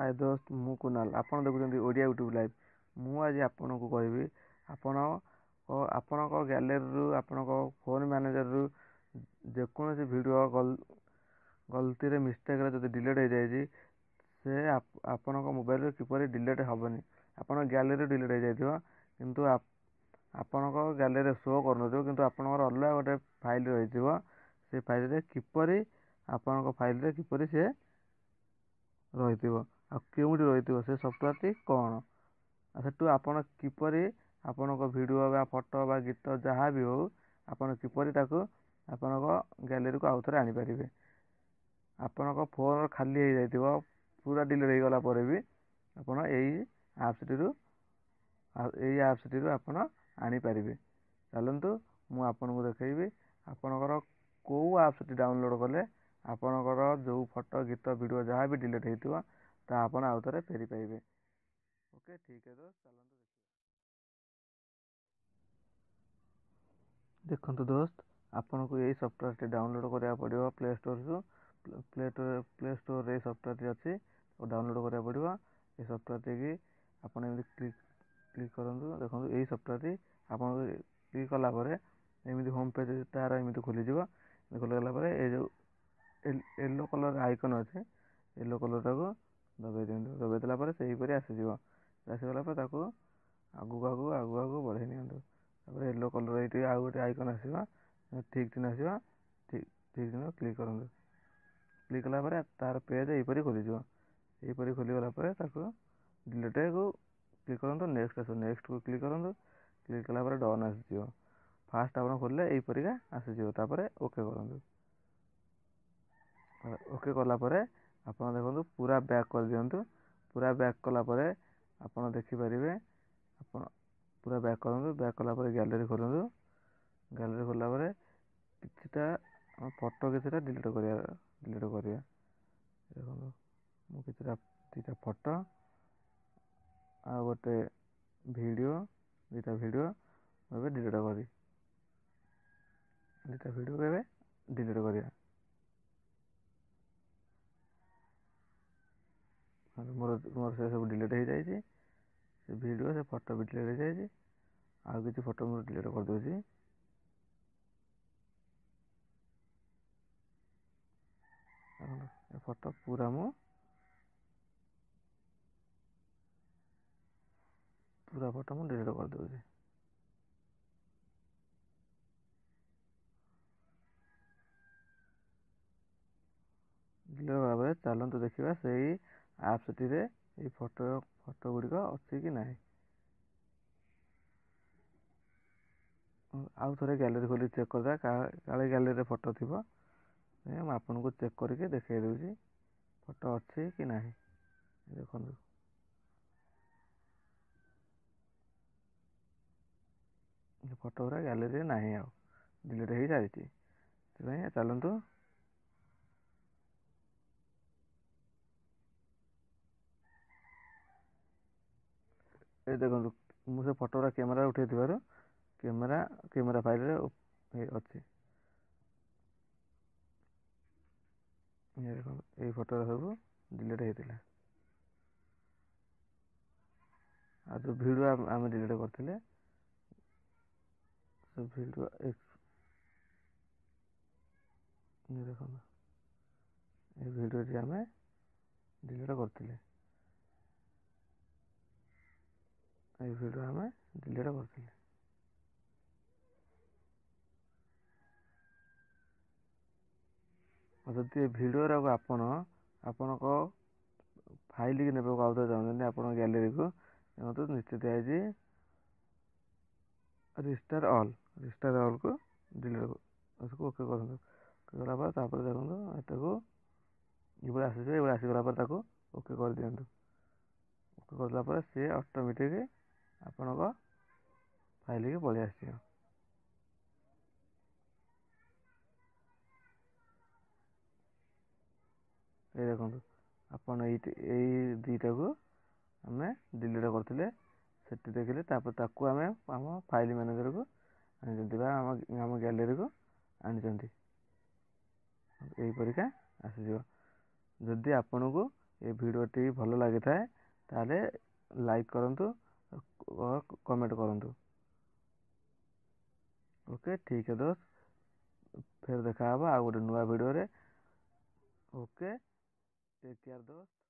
हाय दोस्त मु कुनाल आपण देखुଛନ୍ତି ଓଡ଼ିଆ ୟୁଟ୍ୟୁବ୍ ଲାଇଭ୍। ମୁଁ ଆଜି ଆପଣଙ୍କୁ କହିବି ଆପଣଙ୍କ ଗ୍ୟାଲେରୀରୁ ଆପଣଙ୍କ ଫୋନ୍ ମ୍ୟାନେଜରରୁ ଯେକୌଣସି ଭିଡ଼ିଓ ଗଲତିରେ ମିଷ୍ଟେକ୍ରେ ଯଦି ଡିଲିଟ୍ ହେଇଯାଇଛି ସେ ଆପଣଙ୍କ ମୋବାଇଲରୁ କିପରି ଡିଲିଟ୍ ହେବନି। ଆପଣଙ୍କ ଗ୍ୟାଲେରୀରୁ ଡିଲିଟ୍ ହେଇଯାଇଥିବ କିନ୍ତୁ ଆପଣଙ୍କ ଗ୍ୟାଲେରୀରେ ଶୋ କରୁନଥିବ, କିନ୍ତୁ ଆପଣଙ୍କର ଅଲଗା ଗୋଟେ ଫାଇଲ୍ ରହିଥିବ। ସେ ଫାଇଲ୍ରେ କିପରି ଆପଣଙ୍କ ଫାଇଲ୍ରେ କିପରି ସେ ରହିଥିବ ଆଉ କେଉଁଠି ରହିଥିବ, ସେ ସଫ୍ଟୱେର୍ଟି କ'ଣ, ଆଉ ସେଠୁ ଆପଣ କିପରି ଆପଣଙ୍କ ଭିଡ଼ିଓ ବା ଫଟୋ ବା ଗୀତ ଯାହା ବି ହେଉ ଆପଣ କିପରି ତାକୁ ଆପଣଙ୍କ ଗ୍ୟାଲେରୀକୁ ଆଉଥରେ ଆଣିପାରିବେ। ଆପଣଙ୍କ ଫୋନ୍ ଖାଲି ହେଇଯାଇଥିବ, ପୁରା ଡିଲିଟ୍ ହେଇଗଲା ପରେ ବି ଆପଣ ଏଇ ଆପ୍ସଟିରୁ ଆପଣ ଆଣିପାରିବେ। ଚାଲନ୍ତୁ ମୁଁ ଆପଣଙ୍କୁ ଦେଖେଇବି ଆପଣଙ୍କର କେଉଁ ଆପ୍ସଟି ଡାଉନଲୋଡ଼୍ କଲେ ଆପଣଙ୍କର ଯେଉଁ ଫଟୋ ଗୀତ ଭିଡ଼ିଓ ଯାହା ବି ଡିଲିଟ୍ ହେଇଥିବ ତା ଆପଣ ଆଉଥରେ ଫେରି ପାଇବେ। ଓକେ, ଠିକ୍ ଅଛି ଦୋସ୍ତ, ଚାଲନ୍ତୁ ଦେଖନ୍ତୁ ଦୋସ୍ତ, ଆପଣଙ୍କୁ ଏଇ ସଫ୍ଟୱେର୍ଟି ଡାଉନଲୋଡ଼୍ କରିବାକୁ ପଡ଼ିବ ପ୍ଲେ ଷ୍ଟୋର୍ରୁ। ପ୍ଲେ ଷ୍ଟୋର୍ରେ ଏଇ ସଫ୍ଟୱେର୍ଟି ଅଛି, ଡାଉନଲୋଡ଼୍ କରିବାକୁ ପଡ଼ିବ। ଏଇ ସଫ୍ଟୱେର୍ଟିକି ଆପଣ ଏମିତି କ୍ଲିକ୍ କରନ୍ତୁ। ଦେଖନ୍ତୁ ଏଇ ସଫ୍ଟୱେର୍ଟି ଆପଣଙ୍କୁ କ୍ଲିକ୍ କଲା ପରେ ଏମିତି ହୋମ୍ ପେଜ୍ ତାର ଏମିତି ଖୋଲିଯିବ। ଖୋଲିଗଲା ପରେ ଏ ଯେଉଁ ୟେଲୋ କଲର୍ ଆଇକନ୍ ଅଛି, ୟେଲୋ କଲର୍ଟାକୁ ଦବାଇ ଦିଅନ୍ତୁ। ଦବାଇ ଦେଲା ପରେ ସେହିପରି ଆସିଯିବ। ଆସିଗଲା ପରେ ତାକୁ ଆଗକୁ ବଢ଼େଇ ନିଅନ୍ତୁ। ତାପରେ ୟେଲୋ କଲର୍ ଏଇଠି ଆଉ ଗୋଟେ ଆଇକନ୍ ଆସିବ, ଠିକ୍ ଚିହ୍ନ ଆସିବ, ଠିକ୍ ଚିହ୍ନ କ୍ଲିକ୍ କରନ୍ତୁ। କ୍ଲିକ୍ କଲା ପରେ ତାର ପେଜ୍ ଏହିପରି ଖୋଲିଯିବ। ଏହିପରି ଖୋଲିଗଲା ପରେ ତାକୁ ଡିଲିଟ୍କୁ କ୍ଲିକ୍ କରନ୍ତୁ। ନେକ୍ସଟକୁ କ୍ଲିକ୍ କରନ୍ତୁ। କ୍ଲିକ୍ କଲା ପରେ ଡନ୍ ଆସିଯିବ। ଫାଷ୍ଟ ଆପଣ ଖୋଲିଲେ ଏହିପରିକା ଆସିଯିବ। ତାପରେ ଓକେ କରନ୍ତୁ। ଓକେ କଲା ପରେ ଆପଣ ଦେଖନ୍ତୁ ପୁରା ବ୍ୟାକ୍ କରିଦିଅନ୍ତୁ। ପୁରା ବ୍ୟାକ୍ କଲା ପରେ ଆପଣ ଦେଖିପାରିବେ, ଆପଣ ପୁରା ବ୍ୟାକ୍ କରନ୍ତୁ। ବ୍ୟାକ୍ କଲା ପରେ ଗ୍ୟାଲେରୀ ଖୋଲନ୍ତୁ। ଗ୍ୟାଲେରୀ ଖୋଲିଲା ପରେ କିଛିଟା ଫଟୋ ଡିଲିଟ୍ କରିବା। ଦେଖନ୍ତୁ ମୁଁ ଦୁଇଟା ଫଟୋ ଆଉ ଗୋଟେ ଦୁଇଟା ଭିଡ଼ିଓ ଏବେ ଡିଲିଟ୍ କରିବା। ମୋର ସେ ସବୁ ଡିଲିଟ୍ ହେଇଯାଇଛି। ସେ ଭିଡ଼ିଓ ସେ ଫଟୋ ବି ଡିଲିଟ୍ ହେଇଯାଇଛି। ଆଉ କିଛି ଫଟୋ ମୁଁ ଡିଲିଟ୍ କରିଦେଉଛି। ଏ ଫଟୋ ପୁରା ଫଟୋ ମୁଁ ଡିଲିଟ୍ କରିଦେଉଛି। ଡିଲିଟ୍ ଭାବରେ ଚାଲନ୍ତୁ ଦେଖିବା ସେଇ ଆପ୍ସଟିରେ ଏଇ ଫଟୋ ଗୁଡ଼ିକ ଅଛି କି ନାହିଁ। ଆଉ ଥରେ ଗ୍ୟାଲେରୀ ଖୋଲି ଚେକ୍ କରିଦେବା, କାଳେ ଗ୍ୟାଲେରୀରେ ଫଟୋ ଥିବ। ମୁଁ ଆପଣଙ୍କୁ ଚେକ୍ କରିକି ଦେଖାଇ ଦେଉଛି ଫଟୋ ଅଛି କି ନାହିଁ। ଦେଖନ୍ତୁ ଫଟୋ ଗୁଡ଼ା ଗ୍ୟାଲେରୀରେ ନାହିଁ, ଆଉ ଡିଲିଟ୍ ହେଇଯାଇଛି। ସେଥିପାଇଁ ଚାଲନ୍ତୁ ଏ ଦେଖନ୍ତୁ ମୁଁ ସେ ଫଟୋଟା କ୍ୟାମେରା ଉଠାଇଥିବାରୁ କ୍ୟାମେରା ଫାଇଲ୍ରେ ଅଛି। ଦେଖନ୍ତୁ ଏଇ ଫଟୋଟା ସବୁ ଡିଲିଟ୍ ହେଇଥିଲା। ଆଉ ଯେଉଁ ଭିଡ଼ିଓ ଆମେ ଡିଲିଟ୍ କରିଥିଲେ ସେ ଭିଡ଼ିଓ ଦେଖନ୍ତୁ ଏ ଭିଡ଼ିଓଟି ଆମେ ଡିଲିଟ୍ କରିଥିଲେ। ଯଦି ଏ ଭିଡ଼ିଓଟାକୁ ଆପଣଙ୍କ ଫାଇଲ୍ କି ନେବାକୁ ଆଉଥରେ ଚାହୁଁଛନ୍ତି ଆପଣଙ୍କ ଗ୍ୟାଲେରୀକୁ, ଦେଖନ୍ତୁ ନିଶ୍ଚିତ ହେଇଛି ରିଷ୍ଟାର୍ ଅଲ୍କୁ ଡିଲିଟ୍ ଓକେ କରନ୍ତୁ। କଲା ପରେ ତାପରେ ଦେଖନ୍ତୁ ଏଟାକୁ ଏଇଭଳି ଆସିଯିବ। ଏଇଭଳି ଆସିଗଲା ପରେ ତାକୁ ଓକେ କରିଦିଅନ୍ତୁ। ଓକେ କରିଦେଲା ପରେ ସିଏ ଅଟୋମେଟିକ୍ ଆପଣଙ୍କ ଫାଇଲ୍କି ପଳେଇ ଆସିବ। ଏଇ ଦେଖନ୍ତୁ ଆପଣ ଏଇ ଦୁଇଟାକୁ ଆମେ ଡିଲିଟ୍ କରିଥିଲେ, ସେଠି ଦେଖିଲେ। ତାପରେ ତାକୁ ଆମେ ଆମ ଫାଇଲ୍ ମ୍ୟାନେଜରକୁ ଆଣିଛନ୍ତି ବା ଆମ ଗ୍ୟାଲେରୀକୁ ଆଣିଛନ୍ତି। ଏହିପରିକା ଆସିଯିବ। ଯଦି ଆପଣଙ୍କୁ ଏ ଭିଡ଼ିଓଟି ଭଲ ଲାଗିଥାଏ ତାହେଲେ ଲାଇକ୍ କରନ୍ତୁ ଓ କମେଣ୍ଟ କରନ୍ତୁ। ओके ठीक है दोस्त, फिर देखा हवा आ गोटे नुआ वीडियो रे। ओके टेक केयर दोस्त।